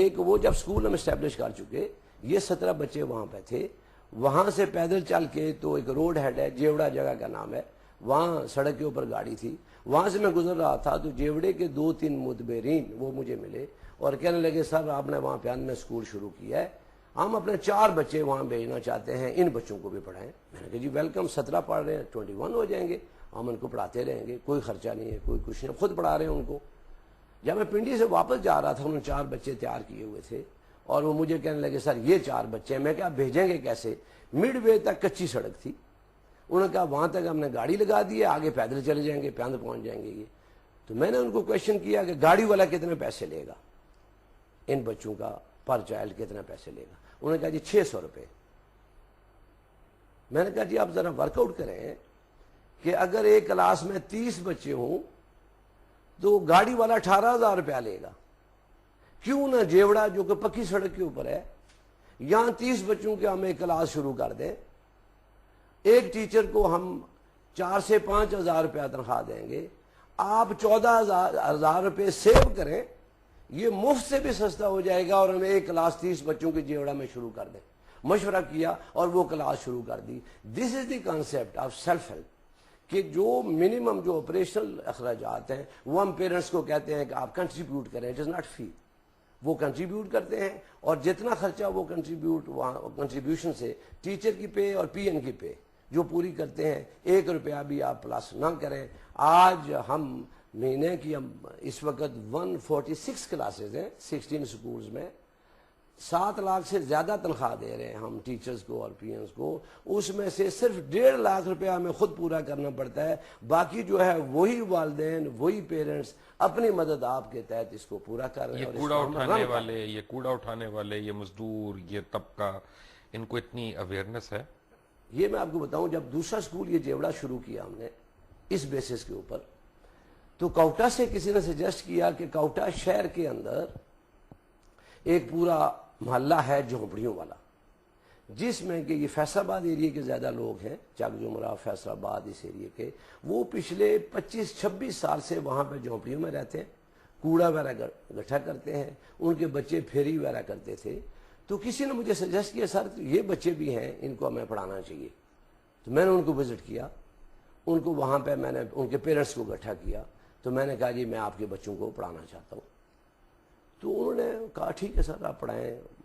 ایک وہ جب سکول ہم اسٹیبلش کر چکے، یہ 17 بچے وہاں پہ تھے، وہاں سے پیدل چل کے تو ایک روڈ ہیڈ ہے، جیوڑا جگہ کا نام ہے، وہاں سڑک کے اوپر گاڑی تھی، وہاں سے میں گزر رہا تھا تو جیوڑے کے 2-3 متبرین وہ مجھے ملے اور کہنے لگے صاحب آپ نے وہاں پہ نے اسکول شروع کیا ہے، ہم اپنے 4 بچے وہاں بھیجنا چاہتے ہیں، ان بچوں کو بھی پڑھائیں۔ میں نے کہا جی ویلکم، 17 پڑھ رہے ہیں 21 ہو جائیں گے، ہم ان کو پڑھاتے رہیں گے، کوئی خرچہ نہیں ہے، کوئی کچھ نہیں، خود پڑھا رہے ہیں ان کو۔ جب میں پنڈی سے واپس جا رہا تھا انہوں نے 4 بچے تیار کیے ہوئے تھے اور وہ مجھے کہنے لگے سر یہ 4 بچے ہیں۔ میں کہا بھیجیں گے کیسے؟ مڈ وے تک کچی سڑک تھی، انہوں نے کہا وہاں تک ہم نے گاڑی لگا دی ہے، آگے پیدل چلے جائیں گے، پیدل پہنچ جائیں گے یہ۔ تو میں نے ان کو کویشچن کیا کہ گاڑی والا کتنے پیسے لے گا، ان بچوں کا پر چائلڈ کتنے پیسے لے گا؟ انہوں نے کہا جی 600 روپے۔ میں نے کہا جی آپ ذرا ورک آؤٹ کریں کہ اگر ایک کلاس میں 30 بچے ہوں تو گاڑی والا 18,000 روپیہ لے گا، کیوں نہ جیوڑا جو کہ پکی سڑک کے اوپر ہے یہاں 30 بچوں کے ہم ایک کلاس شروع کر دیں، ایک ٹیچر کو ہم 4 سے 5,000 روپیہ تنخواہ دیں گے، آپ 14,000 روپے سیو کریں، یہ مفت سے بھی سستا ہو جائے گا اور ہمیں ایک کلاس 30 بچوں کے جیوڑا میں شروع کر دیں۔ مشورہ کیا اور وہ کلاس شروع کر دی۔ This is the concept of self help, کہ جو منیمم جو آپریشنل اخراجات ہیں وہ ہم پیرنٹس کو کہتے ہیں کہ آپ کنٹریبیوٹ کریں، اٹ از ناٹ فی، وہ کنٹریبیوٹ کرتے ہیں اور جتنا خرچہ وہ کنٹریبیوشن سے ٹیچر کی پے اور پی این کی پے جو پوری کرتے ہیں، 1 روپیہ بھی آپ پلس نہ کریں۔ آج ہم مہینے کی اس وقت 146 کلاسز ہیں 16 سکولز میں، 7 لاکھ سے زیادہ تنخواہ دے رہے ہیں ہم ٹیچرز کو اور پی اینز کو، اس میں سے صرف 1.5 لاکھ روپیہ ہمیں خود پورا کرنا پڑتا ہے، باقی جو ہے وہی والدین وہی پیرنٹس اپنی مدد آپ کے تحت اس کو پورا کر رہے ہیں۔ یہ کوڑا اٹھانے والے، یہ مزدور، یہ طبقہ، ان کو اتنی اویئرنس ہے؟ یہ میں آپ کو بتاؤں، جب دوسرا سکول یہ جیوڑا شروع کیا ہم نے اس بیسس کے اوپر، تو کوٹا سے کسی نے سجیسٹ کیا کہ کوٹا شہر کے اندر ایک پورا محلہ ہے جھونپڑیوں والا، جس میں کہ یہ فیصل آباد ایریے کے زیادہ لوگ ہیں، چک جمرہ، فیصل آباد، اس ایریے کے، وہ پچھلے 25-26 سال سے وہاں پہ جھونپڑیوں میں رہتے ہیں، کوڑا وغیرہ گٹھا کرتے ہیں، ان کے بچے پھیری وغیرہ کرتے تھے۔ تو کسی نے مجھے سجیسٹ کیا سر یہ بچے بھی ہیں، ان کو ہمیں پڑھانا چاہیے۔ تو میں نے ان کو وزٹ کیا، ان کو وہاں پہ میں نے ان کے پیرنٹس کو اکٹھا کیا، تو میں نے کہا جی میں آپ کے بچوں کو پڑھانا چاہتا ہوں۔ تو انہوں نے کہا ٹھیک ہے سر آپ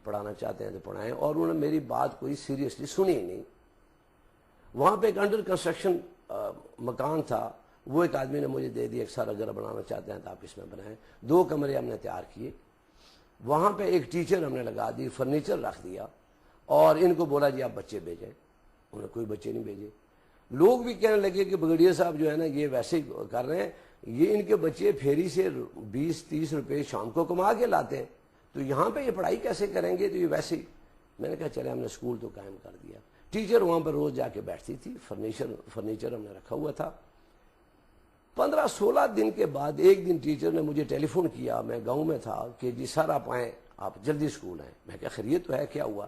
پڑھانا چاہتے ہیں تو پڑھائیں، اور انہوں نے میری بات کوئی سیریسلی سنی نہیں۔ وہاں پہ ایک انڈر کنسٹرکشن مکان تھا، وہ ایک آدمی نے مجھے دے دیا کہ سر اگر بنانا چاہتے ہیں تو آپ اس میں بنائیں۔ 2 کمرے ہم نے تیار کیے، وہاں پہ ایک ٹیچر ہم نے لگا دی، فرنیچر رکھ دیا، اور ان کو بولا جی آپ بچے بھیجیں۔ انہوں نے کوئی بچے نہیں بھیجے۔ لوگ بھی کہنے لگے کہ بگڑیا صاحب جو ہے نا یہ ویسے ہی کر رہے ہیں، یہ ان کے بچے پھیری سے 20-30 روپے شام کو کما کے لاتے ہیں، تو یہاں پہ یہ پڑھائی کیسے کریں گے؟ تو یہ ویسے ہی۔ میں نے کہا چلے ہم نے اسکول تو قائم کر دیا، ٹیچر وہاں پر روز جا کے بیٹھتی تھی، فرنیچر ہم نے رکھا ہوا تھا۔ 15-16 دن کے بعد ایک دن ٹیچر نے مجھے ٹیلی فون کیا، میں گاؤں میں تھا، کہ جی سر آپ آئیں، آپ جلدی اسکول آئیں۔ میں کہا خیریت تو ہے، کیا ہوا؟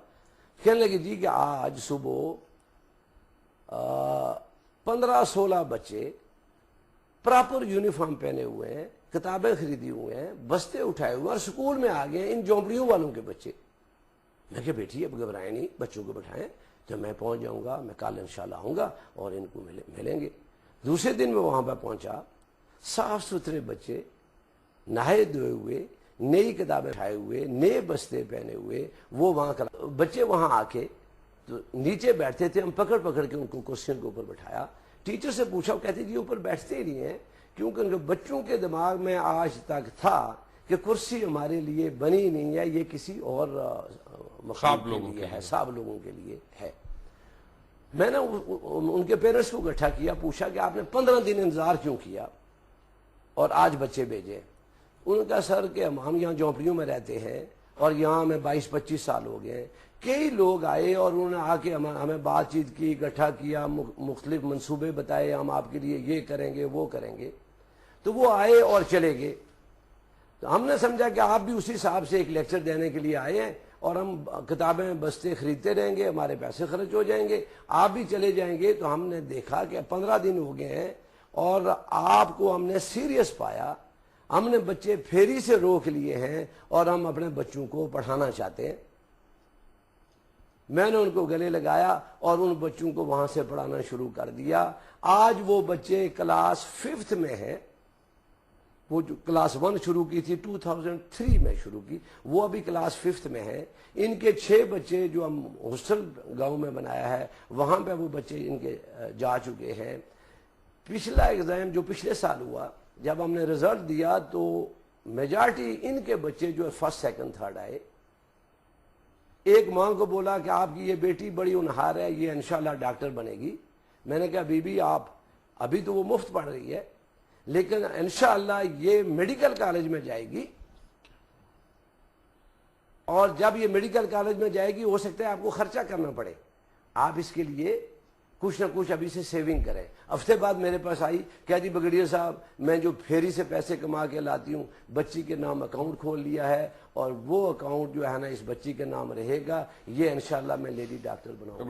کہنے لگے جی کہ آج صبح 15-16 بچے پراپر یونیفارم پہنے ہوئے ہیں، کتابیں خریدی ہوئے ہیں، بستے اٹھائے ہوئے ہیں، اور اسکول میں آ گئے ہیں ان جھونپڑیوں والوں کے بچے۔ میں کہ بیٹی اب گھبرائیں نہیں، بچوں کو بٹھائیں، جب میں پہنچ جاؤں گا میں کل انشاءاللہ آؤں گا اور ان کو ملیں گے۔ دوسرے دن میں وہاں پہ پہنچا، صاف ستھرے بچے، نہائے دھوئے ہوئے، نئی کتابیں اٹھائے ہوئے، نئے بستے پہنے ہوئے، وہ وہاں بچے وہاں آ کے تو نیچے بیٹھتے تھے، ہم پکڑ کے ان کو کرسیوں کے اوپر بٹھایا۔ ٹیچر سے پوچھا، وہ کہتے جی اوپر بیٹھتے ہی نہیں ہیں، کیونکہ ان کے بچوں کے دماغ میں آج تک تھا کہ کرسی ہمارے لیے بنی نہیں ہے، یہ کسی اور مخلوق کے لیے ہے، صاحب لوگوں کے لیے ہے۔ میں نے ان کے پیرنٹس کو اکٹھا کیا، پوچھا کہ آپ نے 15 دن انتظار کیوں کیا اور آج بچے بھیجے؟ انہوں نے کہا سر کہ ہم یہاں جھونپڑیوں میں رہتے ہیں اور یہاں ہمیں 22-25 سال ہو گئے ہیں، کئی لوگ آئے اور انہوں نے آ کے ہمیں بات چیت کی، اکٹھا کیا، مختلف منصوبے بتائے، ہم آپ کے لیے یہ کریں گے وہ کریں گے، تو وہ آئے اور چلے گئے۔ تو ہم نے سمجھا کہ آپ بھی اسی حساب سے ایک لیکچر دینے کے لیے آئے ہیں اور ہم کتابیں بستے خریدتے رہیں گے، ہمارے پیسے خرچ ہو جائیں گے، آپ بھی چلے جائیں گے۔ تو ہم نے دیکھا کہ 15 دن ہو گئے ہیں اور آپ کو ہم نے سیریس پایا، ہم نے بچے پھیری سے روک لیے ہیں اور ہم اپنے بچوں کو پڑھانا چاہتے ہیں. میں نے ان کو گلے لگایا اور ان بچوں کو وہاں سے پڑھانا شروع کر دیا. آج وہ بچے کلاس 5 میں ہیں. وہ جو کلاس 1 شروع کی تھی 2003 میں شروع کی, وہ ابھی کلاس 5 میں ہیں. ان کے 6 بچے جو ہم ہاسٹل گاؤں میں بنایا ہے وہاں پہ وہ بچے ان کے جا چکے ہیں. پچھلا ایگزام جو پچھلے سال ہوا, جب ہم نے رزلٹ دیا تو میجارٹی ان کے بچے جو 1st 2nd 3rd آئے. ایک ماں کو بولا کہ آپ کی یہ بیٹی بڑی ہونہار ہے, یہ انشاءاللہ ڈاکٹر بنے گی. میں نے کہا بی بی آپ ابھی تو وہ مفت پڑھ رہی ہے لیکن انشاءاللہ یہ میڈیکل کالج میں جائے گی, اور جب یہ میڈیکل کالج میں جائے گی ہو سکتا ہے آپ کو خرچہ کرنا پڑے, آپ اس کے لیے کچھ نہ کچھ ابھی سے سیونگ کریں. ہفتے بعد میرے پاس آئی, کہا جی بگڑیہ صاحب میں جو پھیری سے پیسے کما کے لاتی ہوں بچی کے نام اکاؤنٹ کھول لیا ہے اور وہ اکاؤنٹ جو ہے نا اس بچی کے نام رہے گا, یہ انشاءاللہ میں لیڈی ڈاکٹر بناؤں گا.